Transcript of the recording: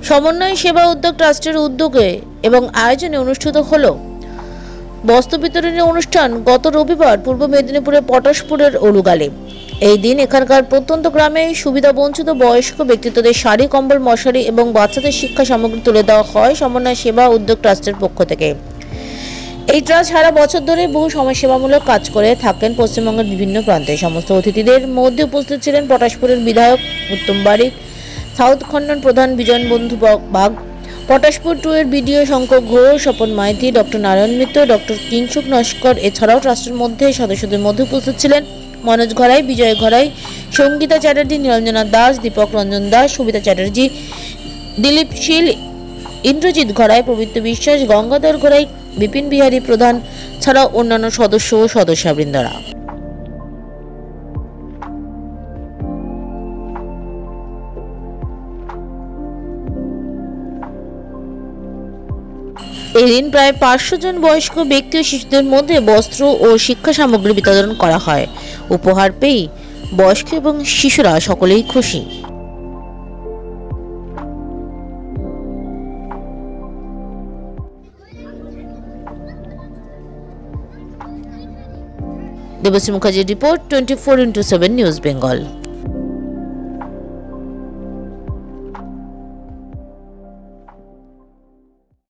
সমন্বয় সেবা উদ্যোগ ট্রাস্টের উদ্যোগে এবং আয়োজনে অনুষ্ঠিত হলো বস্ত্র বিতরণী অনুষ্ঠান গত রবিবার পূর্ব মেদিনীপুরের পটাশপুরের অলুগালে। এই দিন এখানকার প্রত্যন্ত গ্রামে সুবিধা বঞ্চিত বয়স্ক ব্যক্তিত্বদের শাড়ি, কম্বল, মশারি এবং বাচ্চাদের শিক্ষা সামগ্রী তুলে দেওয়া হয় সমন্বয় সেবা উদ্যোগ ট্রাস্টের পক্ষ থেকে। এই ট্রাস্ট সারা বছর ধরে বহু সমাজসেবামূলক কাজ করে থাকেন পশ্চিমবঙ্গের বিভিন্ন প্রান্তে। সমস্ত অতিথিদের মধ্যে উপস্থিত ছিলেন পটাশপুরের বিধায়ক উত্তম বারিক, সাউথ খণ্ডন প্রধান বিজয় বন্ধু বাগ, পটাশপুর 2 এর বিডিও শঙ্কর ঘোষ, স্বপন মাইতি, ডক্টর নারায়ণ মিত্র, ডক্টর কিংসুক নস্কর। এছাড়াও ট্রাস্টের মধ্যে সদস্যদের মধ্যে উপস্থিত ছিলেন মনোজ ঘরাই, বিজয় ঘরাই, সঙ্গীতা চ্যাটার্জি, নিরঞ্জনা দাস, দীপক রঞ্জন দাস, সবিতা চ্যাটার্জি, দিলীপ শীল, ইন্দ্রজিৎ ঘরাই, পবিত্র বিশ্বাস, গঙ্গাধর ঘরাই, বিপিন বিহারী প্রধান ছাড়াও অন্যান্য সদস্য ও সদস্যবৃন্দরা। এদিন প্রায় 500 জন বয়স্ক ব্যক্তি ও শিশুদের মধ্যে বস্ত্র ও শিক্ষা সামগ্রী বিতরণ করা হয়। উপহার পেয়ে বয়স্ক এবং শিশুরা সকলেই খুশি। দেবশ্রী মুখার্জির রিপোর্ট 24x7 নিউজ বেঙ্গল।